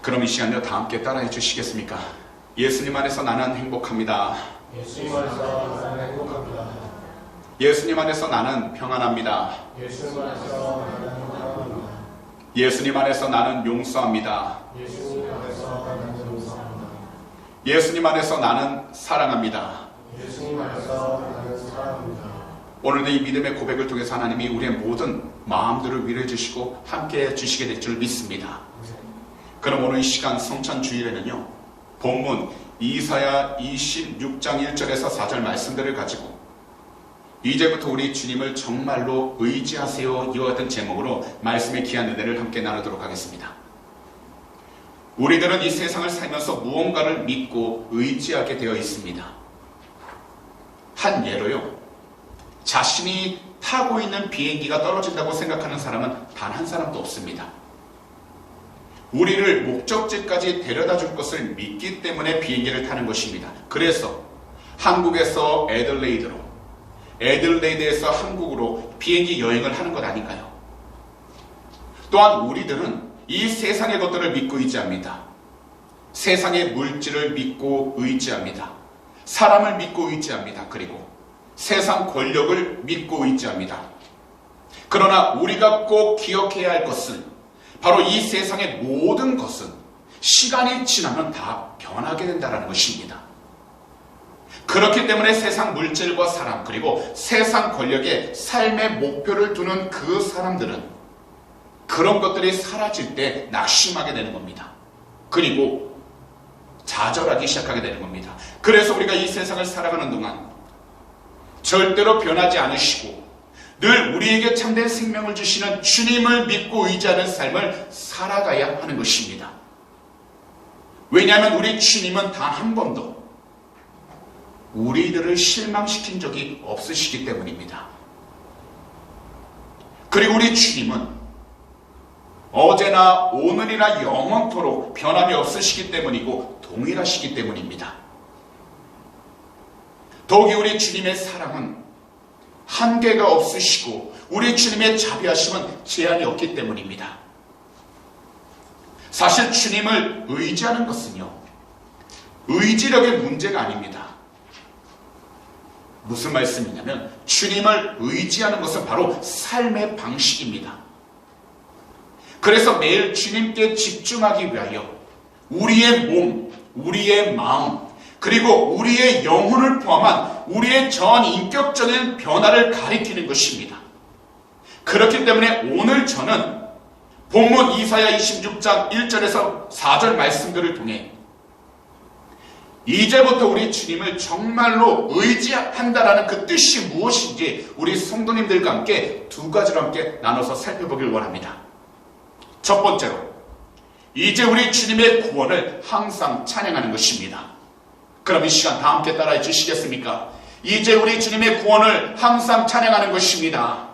그럼 이 시간에 다 함께 따라해 주시겠습니까? 예수님 안에서 나는 행복합니다. 예수님 안에서 나는 행복합니다. 예수님 안에서 나는 평안합니다. 예수님 안에서 나는 평안합니다. 예수님 안에서 나는 용서합니다. 예수님 안에서 나는 용서합니다. 예수님 안에서 나는 사랑합니다. 예수님 안에서 나는 사랑합니다. 오늘도 이 믿음의 고백을 통해서 하나님이 우리의 모든 마음들을 위로해 주시고 함께 해 주시게 될 줄 믿습니다. 그럼 오늘 이 시간 성찬 주일에는요, 본문 이사야 26장 1절에서 4절 말씀들을 가지고 이제부터 우리 주님을 정말로 의지하세요, 이와 같은 제목으로 말씀의 귀한 은혜를 함께 나누도록 하겠습니다. 우리들은 이 세상을 살면서 무언가를 믿고 의지하게 되어 있습니다. 한 예로요, 자신이 타고 있는 비행기가 떨어진다고 생각하는 사람은 단 한 사람도 없습니다. 우리를 목적지까지 데려다 줄 것을 믿기 때문에 비행기를 타는 것입니다. 그래서 한국에서 애들레이드로, 애들레이드에서 한국으로 비행기 여행을 하는 것 아닌가요? 또한 우리들은 이 세상의 것들을 믿고 의지합니다. 세상의 물질을 믿고 의지합니다. 사람을 믿고 의지합니다. 그리고 세상 권력을 믿고 의지합니다. 그러나 우리가 꼭 기억해야 할 것은 바로 이 세상의 모든 것은 시간이 지나면 다 변하게 된다는 것입니다. 그렇기 때문에 세상 물질과 사람, 그리고 세상 권력에 삶의 목표를 두는 그 사람들은 그런 것들이 사라질 때 낙심하게 되는 겁니다. 그리고 좌절하기 시작하게 되는 겁니다. 그래서 우리가 이 세상을 살아가는 동안 절대로 변하지 않으시고 늘 우리에게 참된 생명을 주시는 주님을 믿고 의지하는 삶을 살아가야 하는 것입니다. 왜냐하면 우리 주님은 단 한 번도 우리들을 실망시킨 적이 없으시기 때문입니다. 그리고 우리 주님은 어제나 오늘이나 영원토록 변함이 없으시기 때문이고 동일하시기 때문입니다. 더욱이 우리 주님의 사랑은 한계가 없으시고 우리 주님의 자비하심은 제한이 없기 때문입니다. 사실 주님을 의지하는 것은요, 의지력의 문제가 아닙니다. 무슨 말씀이냐면 주님을 의지하는 것은 바로 삶의 방식입니다. 그래서 매일 주님께 집중하기 위하여 우리의 몸, 우리의 마음, 그리고 우리의 영혼을 포함한 우리의 전 인격적인 변화를 가리키는 것입니다. 그렇기 때문에 오늘 저는 본문 이사야 26장 1절에서 4절 말씀들을 통해 이제부터 우리 주님을 정말로 의지한다라는 그 뜻이 무엇인지 우리 성도님들과 함께 두 가지로 함께 나눠서 살펴보길 원합니다. 첫 번째로, 이제 우리 주님의 구원을 항상 찬양하는 것입니다. 그럼 이 시간 다 함께 따라해 주시겠습니까? 이제 우리 주님의 구원을 항상 찬양하는 것입니다.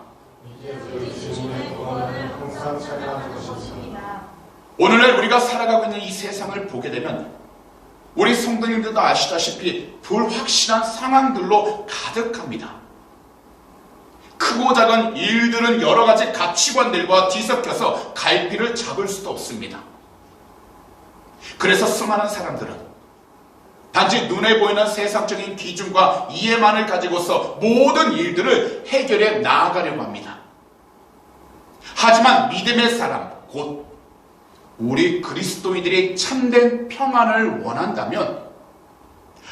이제 우리 주님의 구원을 항상 찬양하는 것입니다. 오늘날 우리가 살아가고 있는 이 세상을 보게 되면 우리 성도님들도 아시다시피 불확실한 상황들로 가득합니다. 크고 작은 일들은 여러 가지 가치관들과 뒤섞여서 갈피를 잡을 수도 없습니다. 그래서 수많은 사람들은 단지 눈에 보이는 세상적인 기준과 이해만을 가지고서 모든 일들을 해결해 나아가려고 합니다. 하지만 믿음의 사람, 곧 우리 그리스도인들이 참된 평안을 원한다면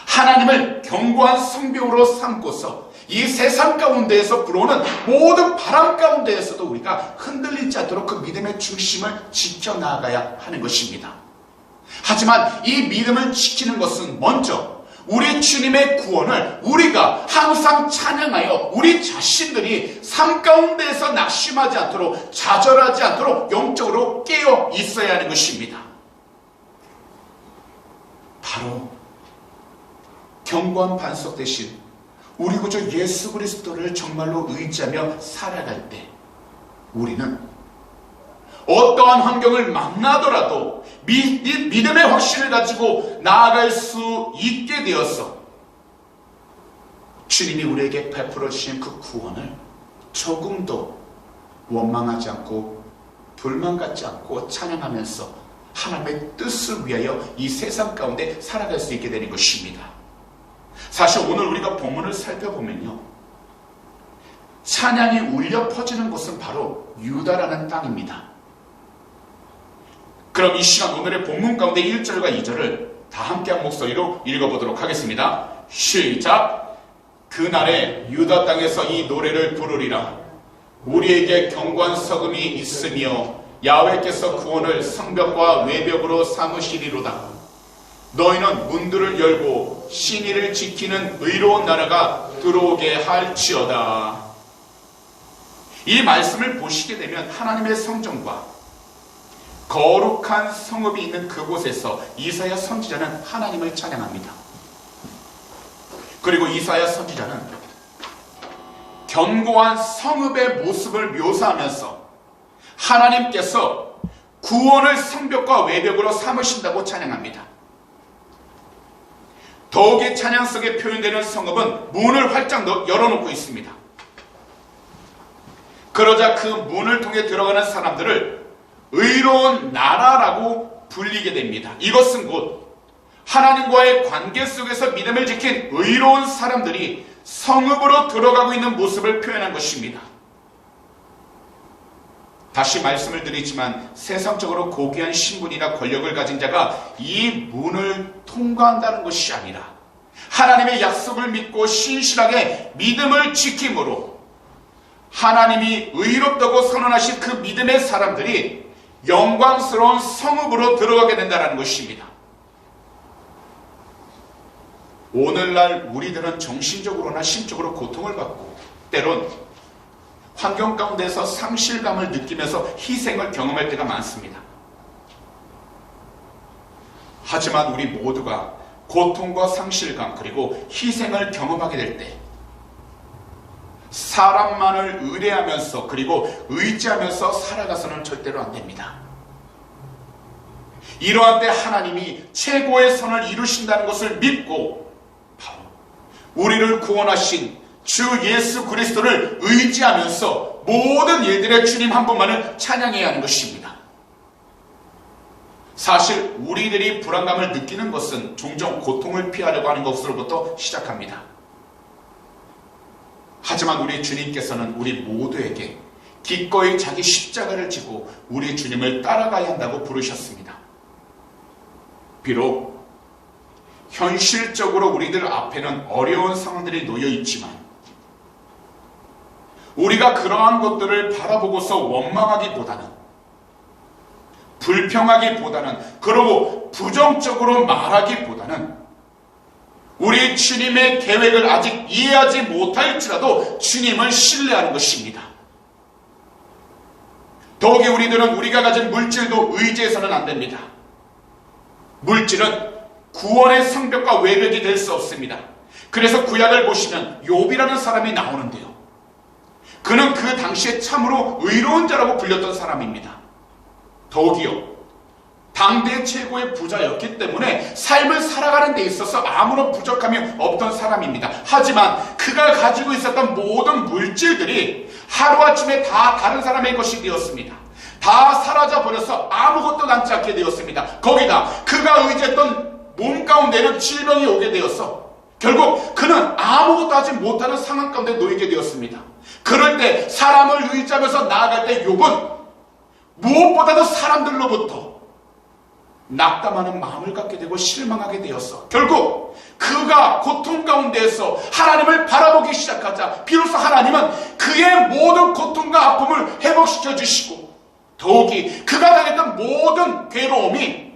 하나님을 견고한 성벽으로 삼고서 이 세상 가운데에서 불어오는 모든 바람 가운데에서도 우리가 흔들리지 않도록 그 믿음의 중심을 지켜나가야 하는 것입니다. 하지만 이 믿음을 지키는 것은 먼저 우리 주님의 구원을 우리가 항상 찬양하여 우리 자신들이 삶 가운데에서 낙심하지 않도록, 좌절하지 않도록 영적으로 깨어 있어야 하는 것입니다. 바로 견고한 반석 대신 우리 구주 예수 그리스도를 정말로 의지하며 살아갈 때 우리는 어떠한 환경을 만나더라도 믿음의 확신을 가지고 나아갈 수 있게 되어서 주님이 우리에게 베풀어 주신 그 구원을 조금도 원망하지 않고 불만 갖지 않고 찬양하면서 하나님의 뜻을 위하여 이 세상 가운데 살아갈 수 있게 되는 것입니다. 사실 오늘 우리가 본문을 살펴보면요, 찬양이 울려 퍼지는 곳은 바로 유다라는 땅입니다. 그럼 이 시간 오늘의 본문 가운데 1절과 2절을 다 함께 한 목소리로 읽어보도록 하겠습니다. 시작! 그날에 유다 땅에서 이 노래를 부르리라. 우리에게 견고한 서금이 있으며 야훼께서 구원을 성벽과 외벽으로 삼으시리로다. 너희는 문들을 열고 신의를 지키는 의로운 나라가 들어오게 할지어다. 이 말씀을 보시게 되면 하나님의 성전과 거룩한 성읍이 있는 그곳에서 이사야 선지자는 하나님을 찬양합니다. 그리고 이사야 선지자는 견고한 성읍의 모습을 묘사하면서 하나님께서 구원을 성벽과 외벽으로 삼으신다고 찬양합니다. 더욱이 찬양 속에 표현되는 성읍은 문을 활짝 열어놓고 있습니다. 그러자 그 문을 통해 들어가는 사람들을 의로운 나라라고 불리게 됩니다. 이것은 곧 하나님과의 관계 속에서 믿음을 지킨 의로운 사람들이 성읍으로 들어가고 있는 모습을 표현한 것입니다. 다시 말씀을 드리지만 세상적으로 고귀한 신분이나 권력을 가진 자가 이 문을 통과한다는 것이 아니라 하나님의 약속을 믿고 신실하게 믿음을 지킴으로 하나님이 의롭다고 선언하신 그 믿음의 사람들이 영광스러운 성읍으로 들어가게 된다는 것입니다. 오늘날 우리들은 정신적으로나 심적으로 고통을 받고 때론 환경 가운데서 상실감을 느끼면서 희생을 경험할 때가 많습니다. 하지만 우리 모두가 고통과 상실감 그리고 희생을 경험하게 될 때 사람만을 의뢰하면서 그리고 의지하면서 살아가서는 절대로 안 됩니다. 이러한 때 하나님이 최고의 선을 이루신다는 것을 믿고 바로 우리를 구원하신 주 예수 그리스도를 의지하면서 모든 일들의 주님 한 분만을 찬양해야 하는 것입니다. 사실 우리들이 불안감을 느끼는 것은 종종 고통을 피하려고 하는 것으로부터 시작합니다. 하지만 우리 주님께서는 우리 모두에게 기꺼이 자기 십자가를 지고 우리 주님을 따라가야 한다고 부르셨습니다. 비록 현실적으로 우리들 앞에는 어려운 상황들이 놓여 있지만 우리가 그러한 것들을 바라보고서 원망하기보다는 불평하기보다는 그러고 부정적으로 말하기보다는 우리 주님의 계획을 아직 이해하지 못할지라도 주님을 신뢰하는 것입니다. 더욱이 우리들은 우리가 가진 물질도 의지해서는 안 됩니다. 물질은 구원의 성벽과 외벽이 될 수 없습니다. 그래서 구약을 보시면 욥이라는 사람이 나오는데요. 그는 그 당시에 참으로 의로운 자라고 불렸던 사람입니다. 더욱이요, 당대 최고의 부자였기 때문에 삶을 살아가는 데 있어서 아무런 부족함이 없던 사람입니다. 하지만 그가 가지고 있었던 모든 물질들이 하루아침에 다 다른 사람의 것이 되었습니다. 다 사라져버려서 아무것도 남지 않게 되었습니다. 거기다 그가 의지했던 몸 가운데는 질병이 오게 되어서 결국 그는 아무것도 하지 못하는 상황 가운데 놓이게 되었습니다. 그럴 때 사람을 의지하면서 나아갈 때 욥은 무엇보다도 사람들로부터 낙담하는 마음을 갖게 되고 실망하게 되었어. 결국 그가 고통 가운데에서 하나님을 바라보기 시작하자 비로소 하나님은 그의 모든 고통과 아픔을 회복시켜 주시고 더욱이 그가 당했던 모든 괴로움이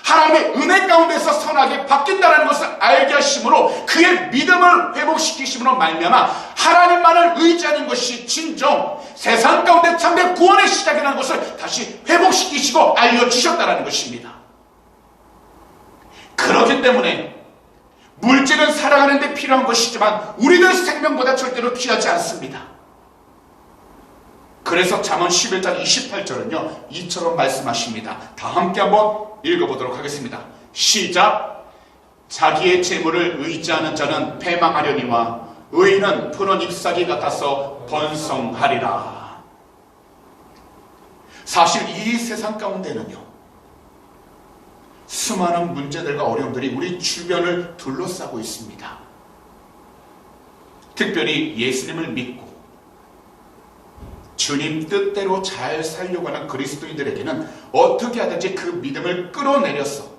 하나님의 은혜 가운데서 선하게 바뀐다는 것을 알게 하심으로 그의 믿음을 회복시키심으로 말미암아 하나님만을 의지하는 것이 진정 세상 가운데 참된 구원의 시작이라는 것을 다시 회복시키시고 알려주셨다는 것입니다. 그렇기 때문에 물질은 살아가는 데 필요한 것이지만 우리들 생명보다 절대로 귀하지 않습니다. 그래서 잠언 11장 28절은요 이처럼 말씀하십니다. 다 함께 한번 읽어보도록 하겠습니다. 시작! 자기의 재물을 의지하는 자는 패망하려니와 의인은 푸른 잎사귀 같아서 번성하리라. 사실 이 세상 가운데는요 수많은 문제들과 어려움들이 우리 주변을 둘러싸고 있습니다. 특별히 예수님을 믿고 주님 뜻대로 잘 살려고 하는 그리스도인들에게는 어떻게 하든지 그 믿음을 끌어내려서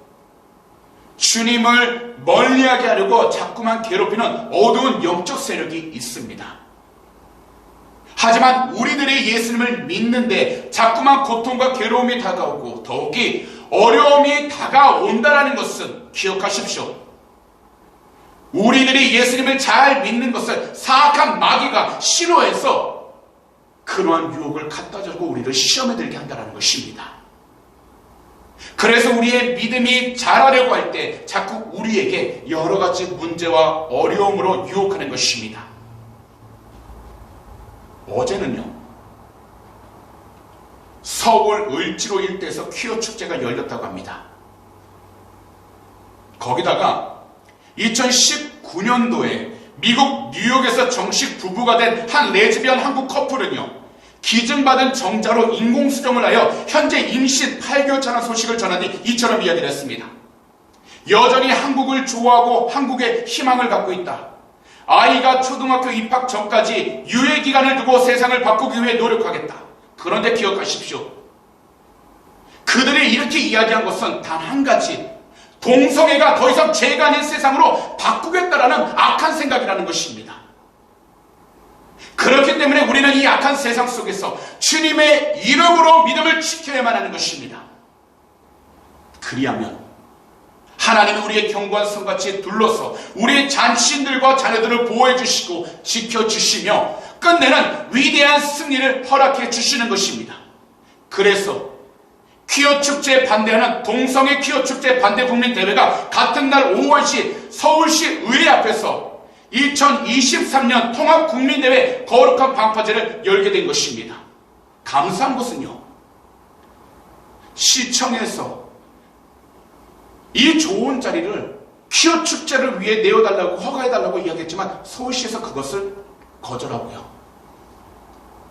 주님을 멀리하게 하려고 자꾸만 괴롭히는 어두운 영적 세력이 있습니다. 하지만 우리들이 예수님을 믿는데 자꾸만 고통과 괴로움이 다가오고 더욱이 어려움이 다가온다는 것은 기억하십시오. 우리들이 예수님을 잘 믿는 것을 사악한 마귀가 싫어해서 그러한 유혹을 갖다 주고 우리를 시험에 들게 한다는 것입니다. 그래서 우리의 믿음이 자라려고 할 때 자꾸 우리에게 여러 가지 문제와 어려움으로 유혹하는 것입니다. 어제는요, 서울 을지로 일대에서 퀴어 축제가 열렸다고 합니다. 거기다가 2019년도에 미국 뉴욕에서 정식 부부가 된 한 레즈비언 한국 커플은요, 기증받은 정자로 인공수정을 하여 현재 임신 8개월 차라는 소식을 전하니 이처럼 이야기를 했습니다. 여전히 한국을 좋아하고 한국에 희망을 갖고 있다. 아이가 초등학교 입학 전까지 유예기간을 두고 세상을 바꾸기 위해 노력하겠다. 그런데 기억하십시오. 그들이 이렇게 이야기한 것은 단 한 가지, 동성애가 더 이상 죄가 아닌 세상으로 바꾸겠다라는 악한 생각이라는 것입니다. 그렇기 때문에 우리는 이 악한 세상 속에서 주님의 이름으로 믿음을 지켜야만 하는 것입니다. 그리하면 하나님이 우리의 견고한 성같이 둘러서 우리의 잔신들과 자녀들을 보호해 주시고 지켜주시며 끝내는 위대한 승리를 허락해 주시는 것입니다. 그래서 퀴어 축제에 반대하는 동성애 퀴어 축제 반대 국민 대회가 같은 날 오후 1시 서울시 의회 앞에서 2023년 통합국민대회 거룩한 방파제를 열게 된 것입니다. 감사한 것은요, 시청에서 이 좋은 자리를 퀴어 축제를 위해 내어달라고 허가해달라고 이야기했지만 서울시에서 그것을 거절하고요,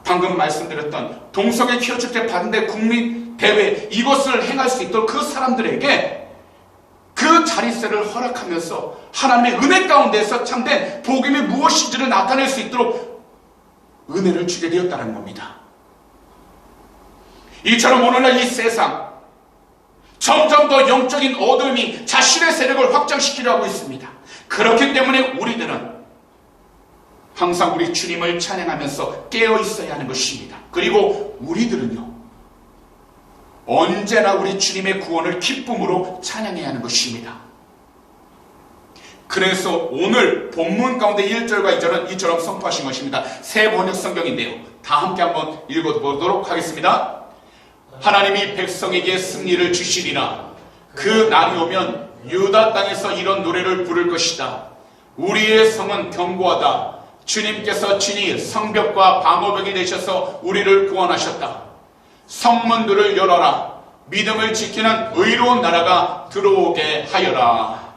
방금 말씀드렸던 동성애 퀴어 축제 반대 국민대회 이것을 행할 수 있도록 그 사람들에게 그 자리세를 허락하면서 하나님의 은혜 가운데서 참된 복음이 무엇인지를 나타낼 수 있도록 은혜를 주게 되었다는 겁니다. 이처럼 오늘날 이 세상 점점 더 영적인 어둠이 자신의 세력을 확장시키려 하고 있습니다. 그렇기 때문에 우리들은 항상 우리 주님을 찬양하면서 깨어 있어야 하는 것입니다. 그리고 우리들은요, 언제나 우리 주님의 구원을 기쁨으로 찬양해야 하는 것입니다. 그래서 오늘 본문 가운데 1절과 2절은 이처럼 선포하신 것입니다. 새 번역 성경인데요, 다 함께 한번 읽어보도록 하겠습니다. 하나님이 백성에게 승리를 주시리라. 그 날이 오면 유다 땅에서 이런 노래를 부를 것이다. 우리의 성은 견고하다. 주님께서 친히 성벽과 방어벽이 되셔서 우리를 구원하셨다. 성문들을 열어라. 믿음을 지키는 의로운 나라가 들어오게 하여라.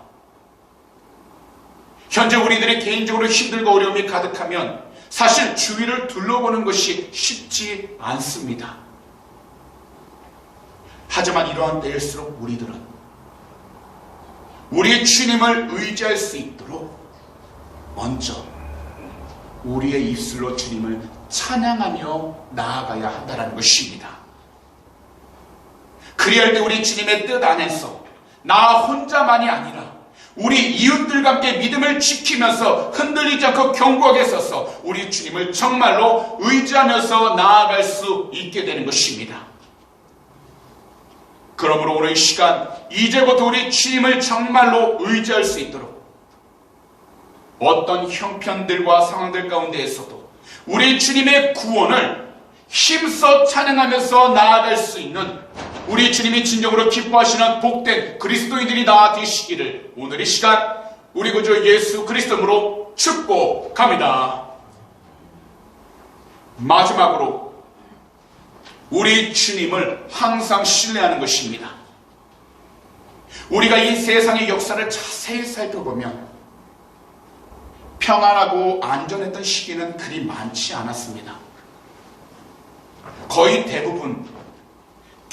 현재 우리들이 개인적으로 힘들고 어려움이 가득하면 사실 주위를 둘러보는 것이 쉽지 않습니다. 하지만 이러한 때일수록 우리들은 우리 주님을 의지할 수 있도록 먼저 우리의 입술로 주님을 찬양하며 나아가야 한다는 것입니다. 그리할 때 우리 주님의 뜻 안에서 나 혼자만이 아니라 우리 이웃들과 함께 믿음을 지키면서 흔들리지 않고 견고하게 서서 우리 주님을 정말로 의지하면서 나아갈 수 있게 되는 것입니다. 그러므로 오늘 이 시간 이제부터 우리 주님을 정말로 의지할 수 있도록 어떤 형편들과 상황들 가운데에서도 우리 주님의 구원을 힘써 찬양하면서 나아갈 수 있는 우리 주님이 진정으로 기뻐하시는 복된 그리스도인들이 다 되시기를 오늘 이 시간 우리 구주 예수 그리스도로 축복합니다. 마지막으로 우리 주님을 항상 신뢰하는 것입니다. 우리가 이 세상의 역사를 자세히 살펴보면 평안하고 안전했던 시기는 그리 많지 않았습니다. 거의 대부분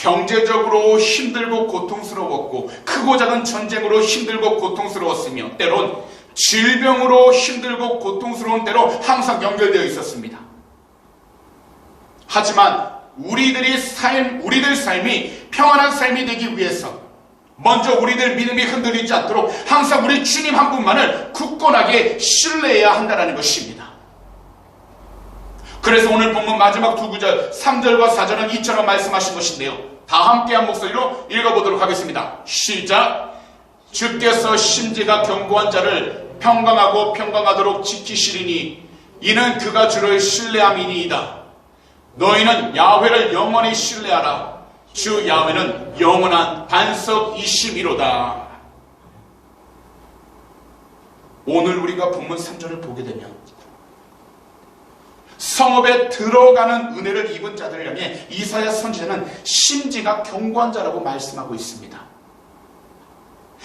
경제적으로 힘들고 고통스러웠고 크고 작은 전쟁으로 힘들고 고통스러웠으며 때론 질병으로 힘들고 고통스러운 때로 항상 연결되어 있었습니다. 하지만 우리들 삶이 평안한 삶이 되기 위해서 먼저 우리들 믿음이 흔들리지 않도록 항상 우리 주님 한 분만을 굳건하게 신뢰해야 한다는 것입니다. 그래서 오늘 본문 마지막 두 구절 3절과 4절은 이처럼 말씀하신 것인데요. 다 함께 한 목소리로 읽어보도록 하겠습니다. 시작. 주께서 심지가 견고한 자를 평강하고 평강하도록 지키시리니 이는 그가 주를 신뢰함이니이다. 너희는 야훼를 영원히 신뢰하라. 주 야훼는 영원한 반석이심이로다. 오늘 우리가 본문 3절을 보게 되면 성읍에 들어가는 은혜를 입은 자들을 향해 이사야 선지자는 심지가 견고한 자라고 말씀하고 있습니다.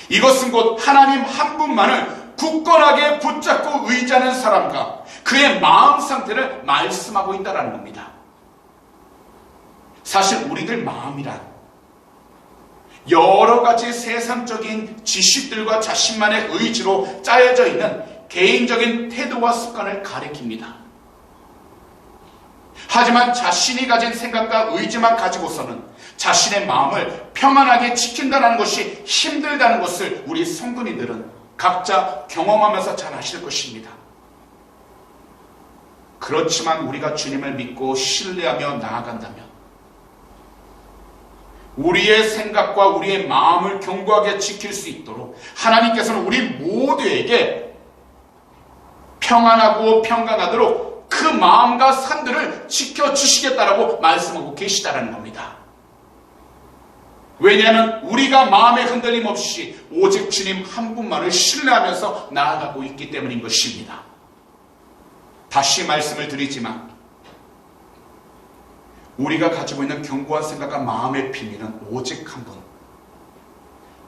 이것은 곧 하나님 한 분만을 굳건하게 붙잡고 의지하는 사람과 그의 마음 상태를 말씀하고 있다는 겁니다. 사실 우리들 마음이란 여러 가지 세상적인 지식들과 자신만의 의지로 짜여져 있는 개인적인 태도와 습관을 가리킵니다. 하지만 자신이 가진 생각과 의지만 가지고서는 자신의 마음을 평안하게 지킨다는 것이 힘들다는 것을 우리 성도님들은 각자 경험하면서 잘 아실 것입니다. 그렇지만 우리가 주님을 믿고 신뢰하며 나아간다면 우리의 생각과 우리의 마음을 견고하게 지킬 수 있도록 하나님께서는 우리 모두에게 평안하고 평강하도록 그 마음과 산들을 지켜주시겠다라고 말씀하고 계시다라는 겁니다. 왜냐하면 우리가 마음의 흔들림 없이 오직 주님 한 분만을 신뢰하면서 나아가고 있기 때문인 것입니다. 다시 말씀을 드리지만 우리가 가지고 있는 견고한 생각과 마음의 비밀은 오직 한 분,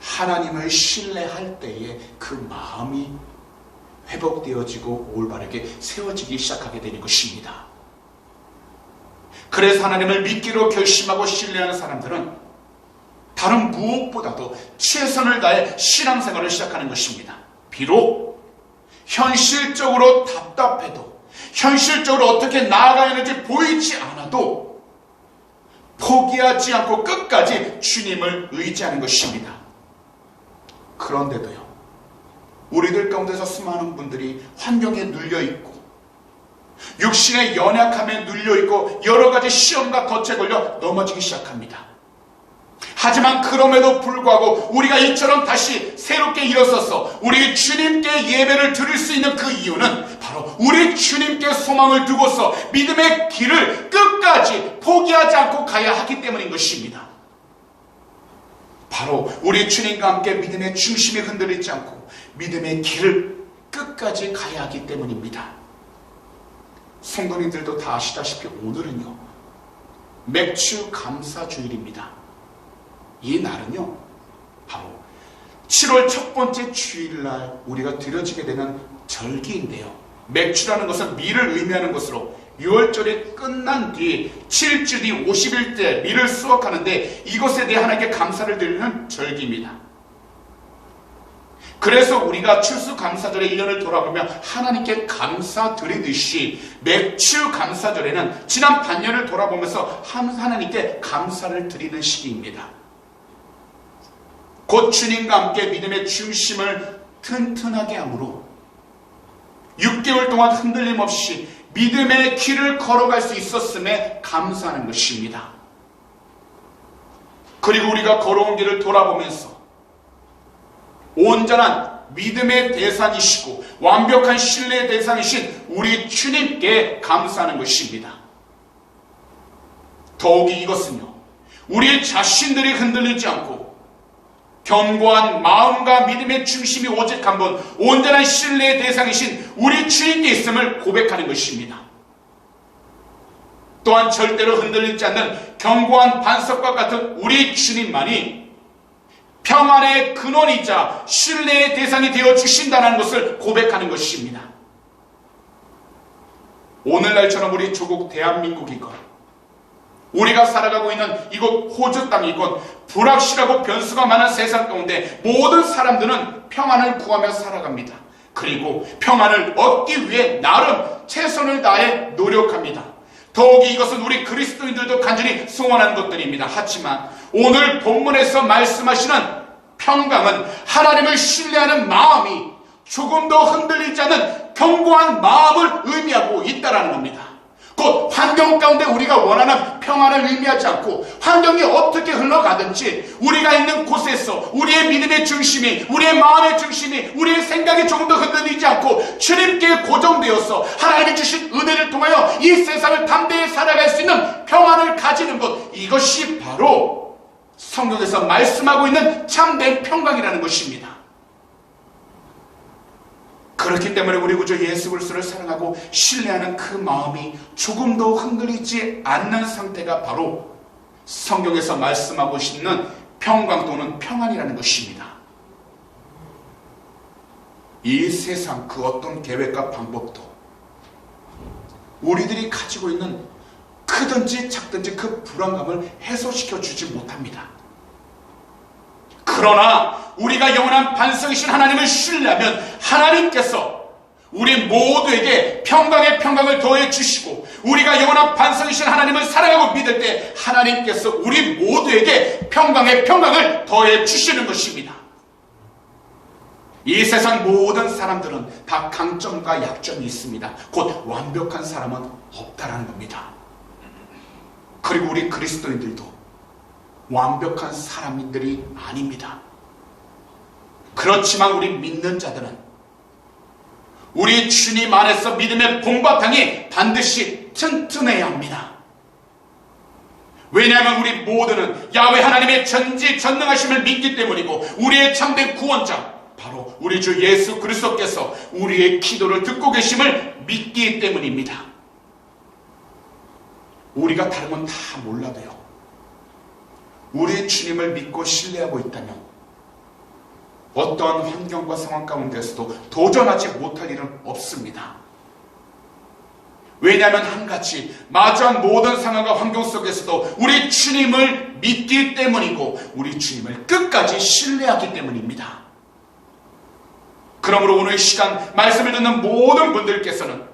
하나님을 신뢰할 때에 그 마음이 회복되어지고 올바르게 세워지기 시작하게 되는 것입니다. 그래서 하나님을 믿기로 결심하고 신뢰하는 사람들은 다른 무엇보다도 최선을 다해 신앙생활을 시작하는 것입니다. 비록 현실적으로 답답해도 현실적으로 어떻게 나아가야 하는지 보이지 않아도 포기하지 않고 끝까지 주님을 의지하는 것입니다. 그런데도요, 우리들 가운데서 수많은 분들이 환경에 눌려있고 육신의 연약함에 눌려있고 여러 가지 시험과 덫에 걸려 넘어지기 시작합니다. 하지만 그럼에도 불구하고 우리가 이처럼 다시 새롭게 일어서서 우리 주님께 예배를 드릴 수 있는 그 이유는 바로 우리 주님께 소망을 두고서 믿음의 길을 끝까지 포기하지 않고 가야 하기 때문인 것입니다. 바로 우리 주님과 함께 믿음의 중심이 흔들리지 않고 믿음의 길을 끝까지 가야 하기 때문입니다. 성도님들도 다 아시다시피 오늘은요, 맥주 감사주일입니다. 이 날은요, 바로 7월 첫 번째 주일날 우리가 드려지게 되는 절기인데요, 맥주라는 것은 밀을 의미하는 것으로 6월절이 끝난 뒤 7주 뒤 50일 때 밀을 수확하는데 이것에 대해 하나님께 감사를 드리는 절기입니다. 그래서 우리가 추수감사절의 1년을 돌아보며 하나님께 감사드리듯이 맥주 감사절에는 지난 반년을 돌아보면서 하나님께 감사를 드리는 시기입니다. 곧 주님과 함께 믿음의 중심을 튼튼하게 함으로 6개월 동안 흔들림 없이 믿음의 길을 걸어갈 수 있었음에 감사하는 것입니다. 그리고 우리가 걸어온 길을 돌아보면서 온전한 믿음의 대상이시고 완벽한 신뢰의 대상이신 우리 주님께 감사하는 것입니다. 더욱이 이것은요, 우리 자신들이 흔들리지 않고 견고한 마음과 믿음의 중심이 오직 한 분, 온전한 신뢰의 대상이신 우리 주님께 있음을 고백하는 것입니다. 또한 절대로 흔들리지 않는 견고한 반석과 같은 우리 주님만이 평안의 근원이자 신뢰의 대상이 되어 주신다는 것을 고백하는 것입니다. 오늘날처럼 우리 조국 대한민국이건 우리가 살아가고 있는 이곳 호주 땅이건 불확실하고 변수가 많은 세상 가운데 모든 사람들은 평안을 구하며 살아갑니다. 그리고 평안을 얻기 위해 나름 최선을 다해 노력합니다. 더욱이 이것은 우리 그리스도인들도 간절히 소원하는 것들입니다. 하지만 오늘 본문에서 말씀하시는 평강은 하나님을 신뢰하는 마음이 조금 더 흔들리지 않는 견고한 마음을 의미하고 있다는 겁니다. 곧 환경 가운데 우리가 원하는 평안을 의미하지 않고 환경이 어떻게 흘러가든지 우리가 있는 곳에서 우리의 믿음의 중심이, 우리의 마음의 중심이, 우리의 생각이 조금 더 흔들리지 않고 주님께 고정되어서 하나님이 주신 은혜를 통하여 이 세상을 담대히 살아갈 수 있는 평안을 가지는 것, 이것이 바로 성경에서 말씀하고 있는 참된 평강이라는 것입니다. 그렇기 때문에 우리 구주 예수 그리스도를 사랑하고 신뢰하는 그 마음이 조금도 흔들리지 않는 상태가 바로 성경에서 말씀하고 있는 평강 또는 평안이라는 것입니다. 이 세상 그 어떤 계획과 방법도 우리들이 가지고 있는 크든지 작든지 그 불안감을 해소시켜 주지 못합니다. 그러나 우리가 영원한 반석이신 하나님을 신뢰하면 하나님께서 우리 모두에게 평강의 평강을 더해 주시고, 우리가 영원한 반석이신 하나님을 사랑하고 믿을 때 하나님께서 우리 모두에게 평강의 평강을 더해 주시는 것입니다. 이 세상 모든 사람들은 다 강점과 약점이 있습니다. 곧 완벽한 사람은 없다라는 겁니다. 그리고 우리 그리스도인들도 완벽한 사람들이 아닙니다. 그렇지만 우리 믿는 자들은 우리 주님 안에서 믿음의 본바탕이 반드시 튼튼해야 합니다. 왜냐하면 우리 모두는 야훼 하나님의 전지전능하심을 믿기 때문이고, 우리의 참된 구원자 바로 우리 주 예수 그리스도께서 우리의 기도를 듣고 계심을 믿기 때문입니다. 우리가 다른 건 다 몰라도요, 우리 주님을 믿고 신뢰하고 있다면 어떠한 환경과 상황 가운데서도 도전하지 못할 일은 없습니다. 왜냐하면 한 가지, 마주한 모든 상황과 환경 속에서도 우리 주님을 믿기 때문이고 우리 주님을 끝까지 신뢰하기 때문입니다. 그러므로 오늘 이 시간 말씀을 듣는 모든 분들께서는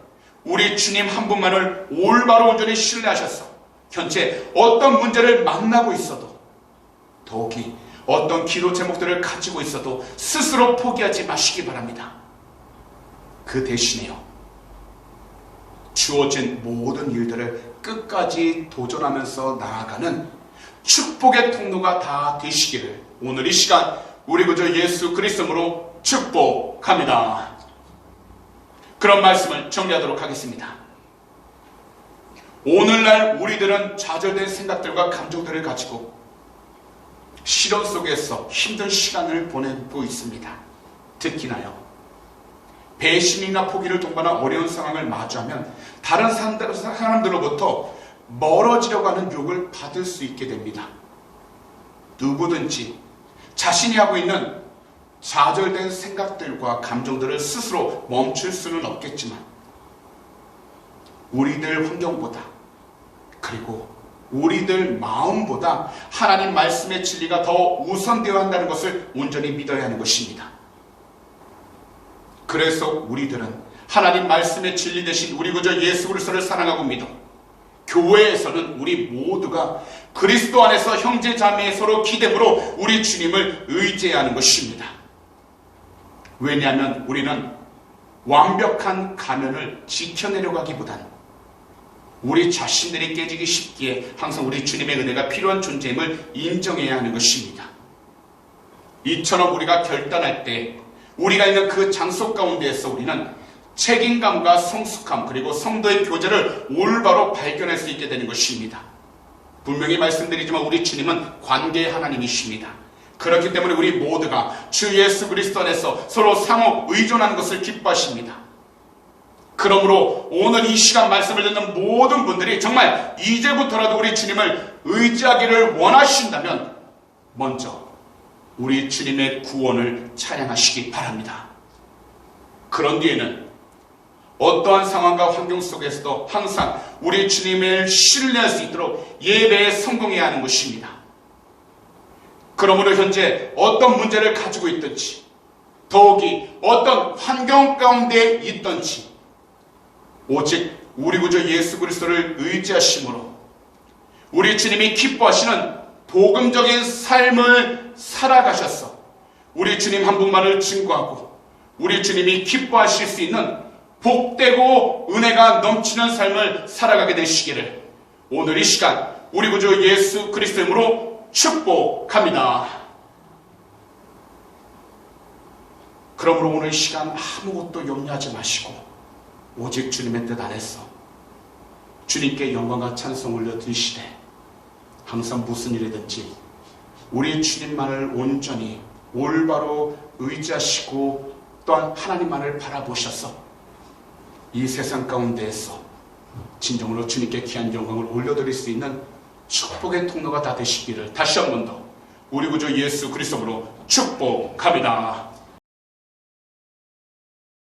우리 주님 한 분만을 올바로 온전히 신뢰하셔서 현재 어떤 문제를 만나고 있어도, 더욱이 어떤 기도 제목들을 가지고 있어도 스스로 포기하지 마시기 바랍니다. 그 대신에요, 주어진 모든 일들을 끝까지 도전하면서 나아가는 축복의 통로가 다 되시기를 오늘 이 시간 우리 구주 예수 그리스도로 축복합니다. 그런 말씀을 정리하도록 하겠습니다. 오늘날 우리들은 좌절된 생각들과 감정들을 가지고 시련 속에서 힘든 시간을 보내고 있습니다. 특히나요, 배신이나 포기를 동반한 어려운 상황을 마주하면 다른 사람들로부터 멀어지려고 하는 유혹을 받을 수 있게 됩니다. 누구든지 자신이 하고 있는 좌절된 생각들과 감정들을 스스로 멈출 수는 없겠지만 우리들 환경보다, 그리고 우리들 마음보다 하나님 말씀의 진리가 더 우선되어야 한다는 것을 온전히 믿어야 하는 것입니다. 그래서 우리들은 하나님 말씀의 진리 되신 우리 구주 예수 그리스도를 사랑하고 믿어 교회에서는 우리 모두가 그리스도 안에서 형제 자매 서로 기대므로 우리 주님을 의지해야 하는 것입니다. 왜냐하면 우리는 완벽한 가면을 지켜내려고 하기보다는 우리 자신들이 깨지기 쉽기에 항상 우리 주님의 은혜가 필요한 존재임을 인정해야 하는 것입니다. 이처럼 우리가 결단할 때 우리가 있는 그 장소 가운데에서 우리는 책임감과 성숙함, 그리고 성도의 교제를 올바로 발견할 수 있게 되는 것입니다. 분명히 말씀드리지만 우리 주님은 관계의 하나님이십니다. 그렇기 때문에 우리 모두가 주 예수 그리스도 안에서 서로 상호 의존하는 것을 기뻐하십니다. 그러므로 오늘 이 시간 말씀을 듣는 모든 분들이 정말 이제부터라도 우리 주님을 의지하기를 원하신다면 먼저 우리 주님의 구원을 찬양하시기 바랍니다. 그런 뒤에는 어떠한 상황과 환경 속에서도 항상 우리 주님을 신뢰할 수 있도록 예배에 성공해야 하는 것입니다. 그러므로 현재 어떤 문제를 가지고 있든지, 더욱이 어떤 환경 가운데 있든지, 오직 우리 구주 예수 그리스도를 의지하심으로 우리 주님이 기뻐하시는 복음적인 삶을 살아가셔서 우리 주님 한 분만을 증거하고 우리 주님이 기뻐하실 수 있는 복되고 은혜가 넘치는 삶을 살아가게 되시기를 오늘 이 시간 우리 구주 예수 그리스도 이름으로 축복합니다. 그러므로 오늘 이 시간 아무것도 염려하지 마시고 오직 주님의 뜻 안에서 주님께 영광과 찬송 올려드리시되 항상 무슨 일이든지 우리 주님만을 온전히 올바로 의지하시고 또한 하나님만을 바라보셔서 이 세상 가운데에서 진정으로 주님께 귀한 영광을 올려드릴 수 있는 축복의 통로가 다 되시기를 다시 한 번 더 우리 구주 예수 그리스도로 축복합니다.